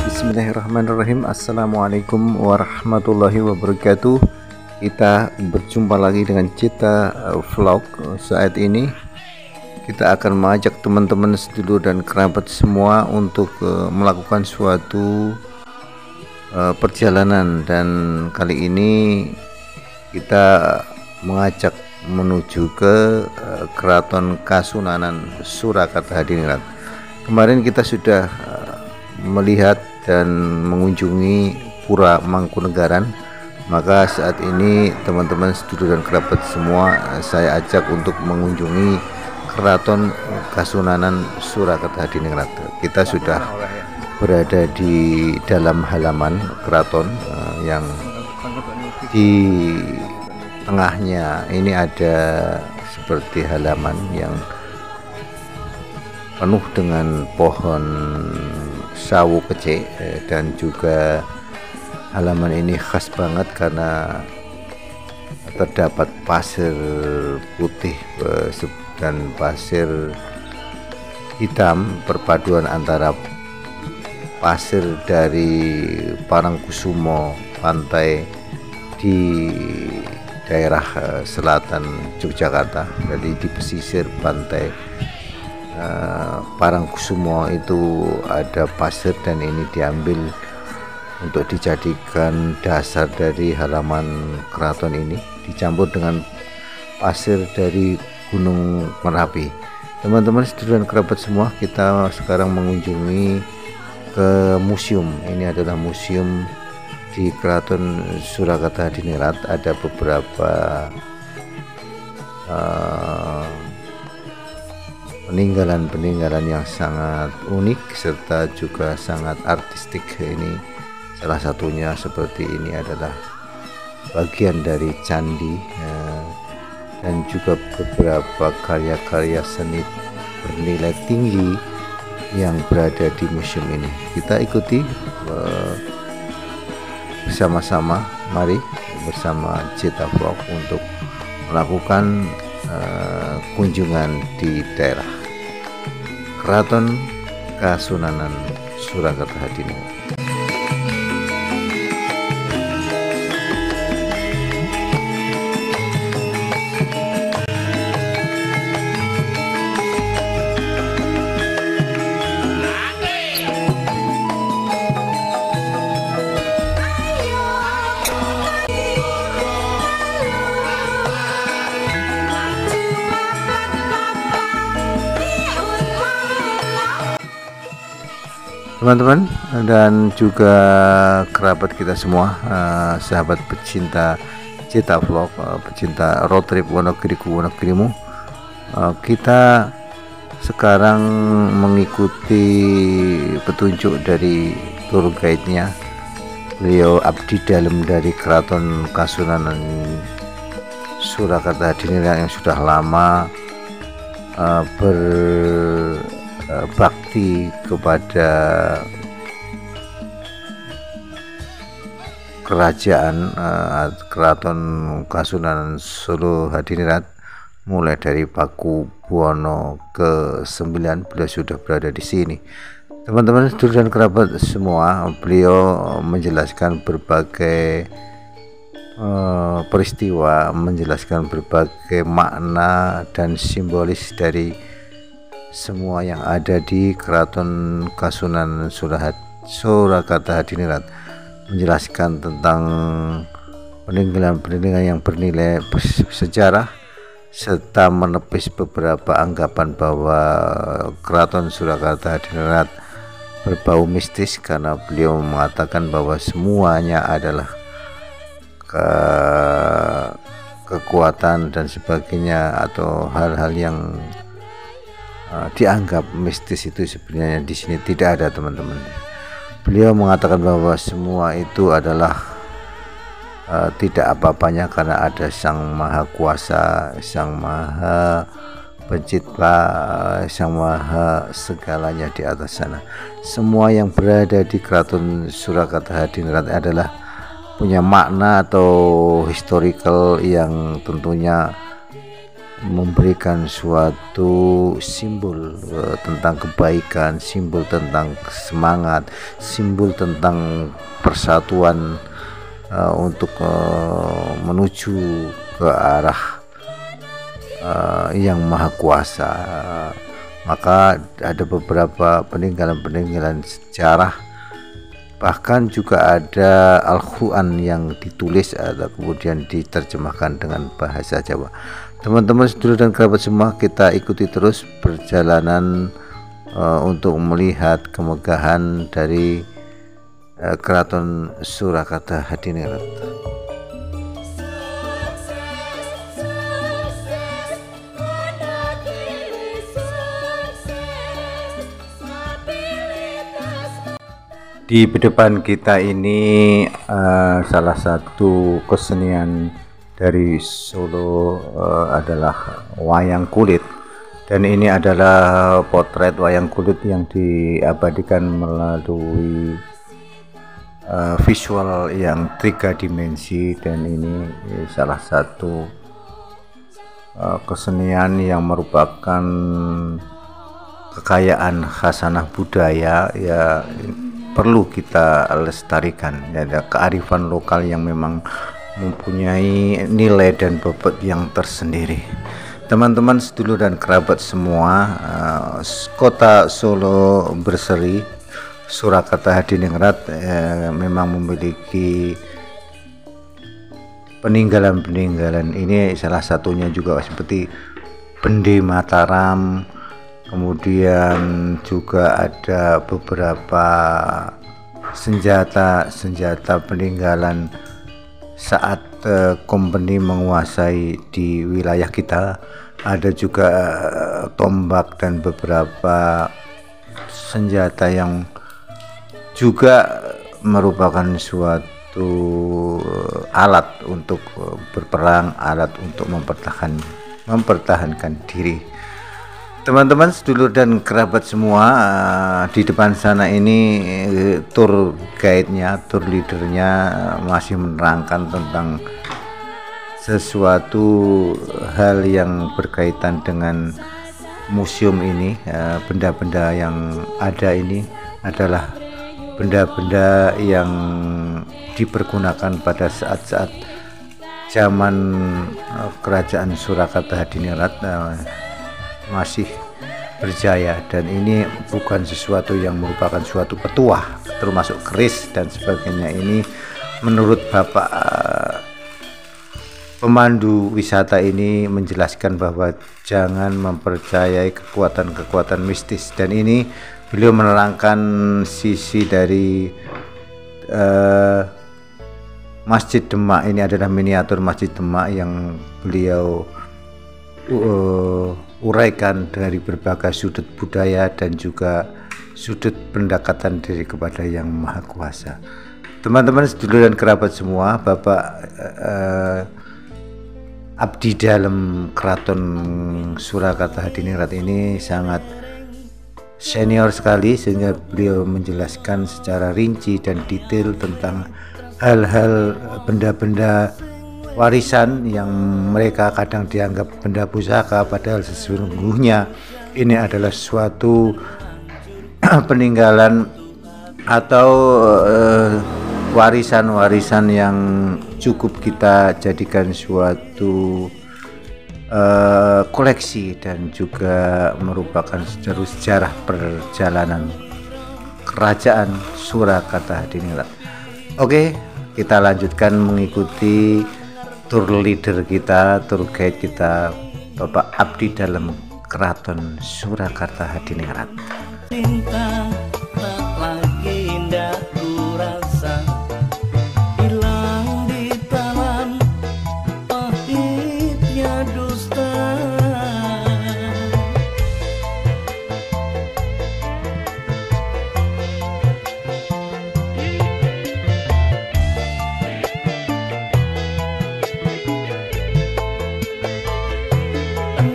Bismillahirrahmanirrahim. Assalamualaikum warahmatullahi wabarakatuh. Kita berjumpa lagi dengan Cita Vlog. Saat ini kita akan mengajak teman-teman sedulur dan kerabat semua untuk melakukan suatu perjalanan, dan kali ini kita mengajak menuju ke Keraton Kasunanan Surakarta Hadiningrat. Kemarin kita sudah melihat dan mengunjungi Pura Mangkunegaran, maka saat ini teman-teman sedulur dan kerabat semua saya ajak untuk mengunjungi Keraton Kasunanan Surakarta Hadiningrat. Kita sudah berada di dalam halaman keraton yang di tengahnya ini ada seperti halaman yang penuh dengan pohon sawu kecil, dan juga halaman ini khas banget karena terdapat pasir putih dan pasir hitam, perpaduan antara pasir dari Parangkusumo, pantai di daerah selatan Yogyakarta, jadi di pesisir pantai Parangkusumo itu ada pasir, dan ini diambil untuk dijadikan dasar dari halaman keraton ini, dicampur dengan pasir dari Gunung Merapi. Teman-teman sedulur dan kerabat semua, kita sekarang mengunjungi ke museum. Ini adalah museum di Keraton Surakarta Hadiningrat. Ada beberapa peninggalan-peninggalan yang sangat unik serta juga sangat artistik. Ini salah satunya seperti ini adalah bagian dari candi, dan juga beberapa karya-karya seni bernilai tinggi yang berada di museum ini. Kita ikuti bersama-sama, mari bersama Cita Vlog untuk melakukan kunjungan di daerah Keraton Kasunanan Surakarta Hadiningrat. Teman-teman dan juga kerabat kita semua, sahabat pecinta Cita Vlog, pecinta road trip Wonogiriku Wonogirimu, kita sekarang mengikuti petunjuk dari tour guide-nya. Beliau abdi dalam dari Keraton Kasunanan Surakarta Hadiningrat yang sudah lama berbakti kepada kerajaan Keraton Kasunanan Solo Hadiningrat mulai dari Pakubuwono ke-9. beliau sudah berada di sini. Teman-teman sedulur dan kerabat semua, beliau menjelaskan berbagai peristiwa, menjelaskan berbagai makna dan simbolis dari semua yang ada di Keraton Kasunanan Surakarta Hadiningrat, menjelaskan tentang peninggalan-peninggalan yang bernilai sejarah, serta menepis beberapa anggapan bahwa Keraton Surakarta Hadiningrat berbau mistis, karena beliau mengatakan bahwa semuanya adalah kekuatan dan sebagainya, atau hal-hal yang dianggap mistis itu sebenarnya di sini tidak ada, teman-teman. Beliau mengatakan bahwa semua itu adalah tidak apa-apanya karena ada Sang Maha Kuasa, Sang Maha Pencipta, Sang Maha segalanya di atas sana. Semua yang berada di Keraton Surakarta Hadiningrat adalah punya makna atau historical yang tentunya memberikan suatu simbol tentang kebaikan, simbol tentang semangat, simbol tentang persatuan untuk menuju ke arah yang maha kuasa. Maka ada beberapa peninggalan-peninggalan sejarah, bahkan juga ada Al-Quran yang ditulis atau kemudian diterjemahkan dengan bahasa Jawa. Teman-teman, sedulur dan kerabat semua, kita ikuti terus perjalanan untuk melihat kemegahan dari Keraton Surakarta Hadiningrat. Di depan kita ini salah satu kesenian dari Solo adalah wayang kulit, dan ini adalah potret wayang kulit yang diabadikan melalui visual yang 3 dimensi, dan ini salah satu kesenian yang merupakan kekayaan khasanah budaya ya, perlu kita lestarikan. Ada kearifan lokal yang memang mempunyai nilai dan bobot yang tersendiri. Teman-teman, sedulur dan kerabat semua, kota Solo berseri, Surakarta Hadiningrat memang memiliki peninggalan-peninggalan. Ini salah satunya juga seperti Bende Mataram. Kemudian juga ada beberapa senjata peninggalan saat kompeni menguasai di wilayah kita. Ada juga tombak dan beberapa senjata yang juga merupakan suatu alat untuk berperang, alat untuk mempertahankan diri. Teman-teman, sedulur dan kerabat semua, di depan sana ini tour guide-nya, tour leader-nya masih menerangkan tentang sesuatu hal yang berkaitan dengan museum ini. Benda-benda yang ada ini adalah benda-benda yang dipergunakan pada saat-saat zaman kerajaan Surakarta Hadiningrat masih berjaya, dan ini bukan sesuatu yang merupakan suatu petuah, termasuk keris dan sebagainya. Ini menurut Bapak pemandu wisata ini menjelaskan bahwa jangan mempercayai kekuatan-kekuatan mistis, dan ini beliau menerangkan sisi dari Masjid Demak. Ini adalah miniatur Masjid Demak yang beliau uraikan dari berbagai sudut budaya dan juga sudut pendekatan diri kepada Yang Maha Kuasa. Teman-teman, sedulur dan kerabat semua, Bapak abdi dalam Keraton Surakarta Hadiningrat ini sangat senior sekali, sehingga beliau menjelaskan secara rinci dan detail tentang hal-hal benda-benda warisan yang mereka kadang dianggap benda pusaka, padahal sesungguhnya ini adalah suatu peninggalan atau warisan-warisan yang cukup kita jadikan suatu koleksi, dan juga merupakan sejarah perjalanan kerajaan Surakarta Hadiningrat. Oke, kita lanjutkan mengikuti tour leader kita, tour guide kita, Bapak abdi dalam Keraton Surakarta Hadiningrat. Cinta tak lagi indah kurasa, hilang ditelan pahitnya dusta.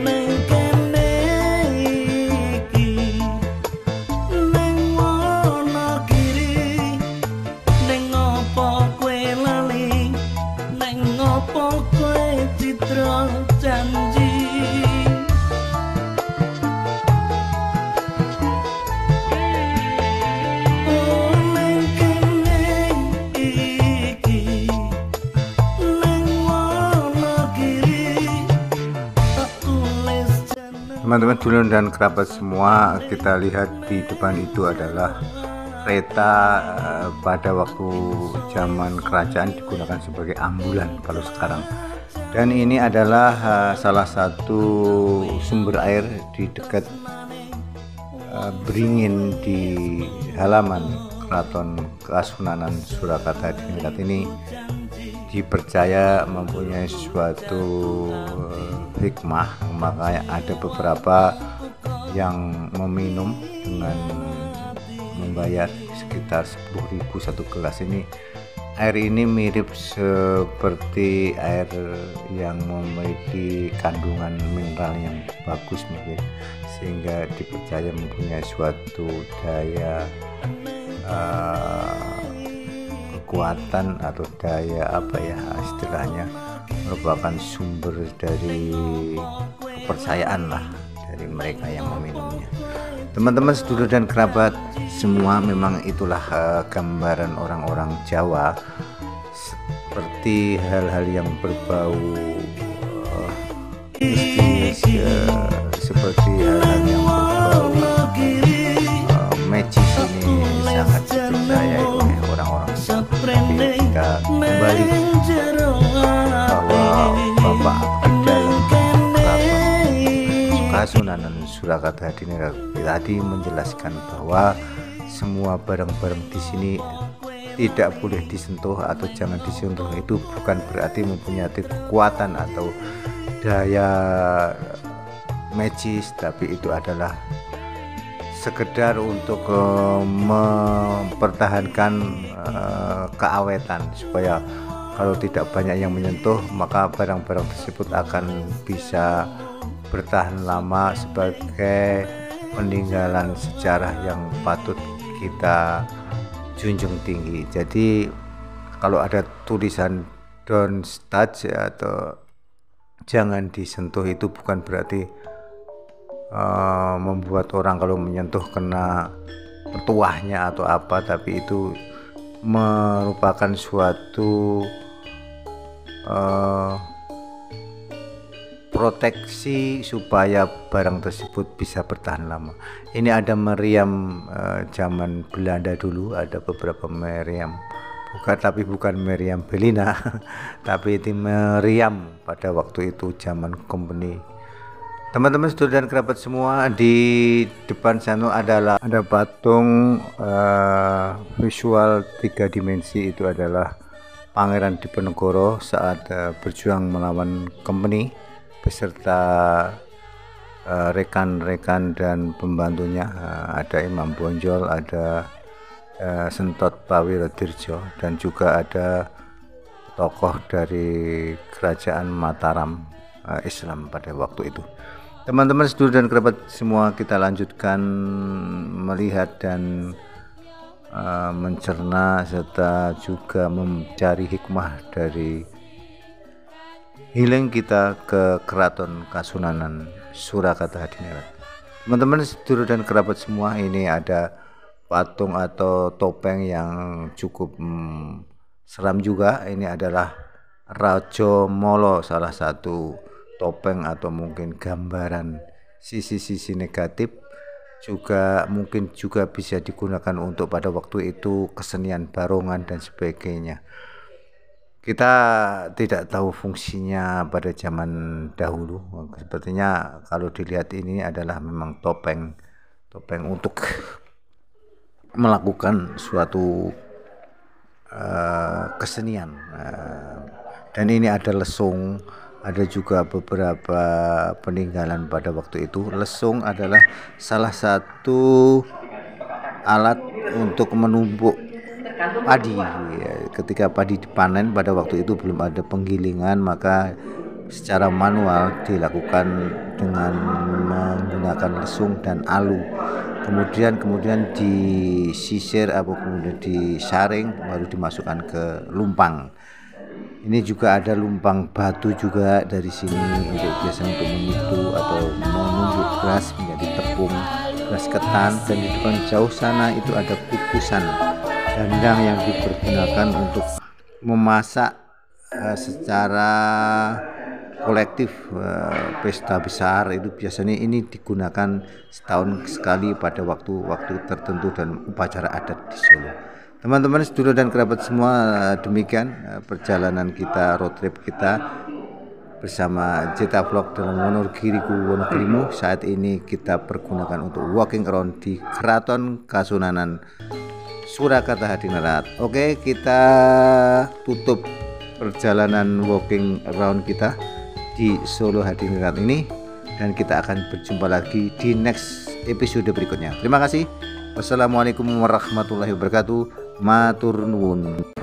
Neng kene iki, neng Teman-teman dulur dan kerabat semua, kita lihat di depan itu adalah kereta pada waktu zaman kerajaan digunakan sebagai ambulan kalau sekarang. Dan ini adalah salah satu sumber air di dekat Beringin di halaman Keraton Kasunanan Surakarta Hadiningrat ini dipercaya mempunyai suatu hikmah, makanya ada beberapa yang meminum dengan membayar sekitar 10.000 satu gelas. Ini air ini mirip seperti air yang memiliki kandungan mineral yang bagus mungkin, sehingga dipercaya mempunyai suatu daya kekuatan atau daya istilahnya, merupakan sumber dari kepercayaan lah dari mereka yang meminumnya. Teman-teman sedulur dan kerabat semua, memang itulah gambaran orang-orang Jawa, seperti hal-hal yang berbau seperti hal-hal yang berbau magis ini sangat dipercayai oleh orang-orang. Tapi kita kembali bahwa Bapak Abdi Keraton Kasunanan Surakarta Hadiningrat tadi menjelaskan bahwa semua barang-barang di sini tidak boleh disentuh atau jangan disentuh. Itu bukan berarti mempunyai kekuatan atau daya magis, tapi itu adalah sekedar untuk mempertahankan keawetan, supaya kalau tidak banyak yang menyentuh maka barang-barang tersebut akan bisa bertahan lama sebagai peninggalan sejarah yang patut kita junjung tinggi. Jadi kalau ada tulisan don't touch atau jangan disentuh, itu bukan berarti membuat orang kalau menyentuh kena petuahnya atau apa, tapi itu merupakan suatu proteksi supaya barang tersebut bisa bertahan lama. Ini ada meriam zaman Belanda dulu, ada beberapa meriam, bukan meriam Belina tapi itu meriam pada waktu itu zaman company. Teman-teman sedulur dan kerabat semua, di depan sana ada patung visual 3 dimensi. Itu adalah Pangeran Diponegoro saat berjuang melawan company beserta rekan-rekan dan pembantunya. Ada Imam Bonjol, ada Sentot Pawirodirjo, dan juga ada tokoh dari kerajaan Mataram Islam pada waktu itu. Teman-teman sedulur dan kerabat semua, kita lanjutkan melihat dan mencerna serta juga mencari hikmah dari healing kita ke Keraton Kasunanan Surakarta Hadiningrat. Teman-teman sedulur dan kerabat semua, ini ada patung atau topeng yang cukup seram juga. Ini adalah Raja Molo, salah satu topeng atau mungkin gambaran sisi-sisi negatif, juga mungkin juga bisa digunakan untuk pada waktu itu kesenian barongan dan sebagainya. Kita tidak tahu fungsinya pada zaman dahulu. Sepertinya kalau dilihat ini adalah memang topeng untuk melakukan suatu kesenian. Dan ini ada lesung, ada juga beberapa peninggalan pada waktu itu. Lesung adalah salah satu alat untuk menumbuk padi. Ketika padi dipanen pada waktu itu belum ada penggilingan, maka secara manual dilakukan dengan menggunakan lesung dan alu. Kemudian disisir atau kemudian disaring, baru dimasukkan ke lumpang. Ini juga ada lumpang batu juga dari sini untuk biasanya untuk memitu atau menumbuk beras menjadi tepung, beras ketan. Dan di depan jauh sana itu ada kukusan dandang yang dipergunakan untuk memasak secara kolektif pesta besar itu biasanya ini digunakan setahun sekali pada waktu-waktu tertentu dan upacara adat di Solo. Teman-teman, sedulur dan kerabat semua, demikian perjalanan kita, road trip kita bersama Zeta Vlog dalam Wonogiriku Wonogirimu. Saat ini kita pergunakan untuk walking around di Keraton Kasunanan Surakarta Hadingrat. Oke, kita tutup perjalanan walking around kita di Solo Hadingrat ini, dan kita akan berjumpa lagi di next episode berikutnya. Terima kasih. Wassalamualaikum warahmatullahi wabarakatuh. Matur nuwun.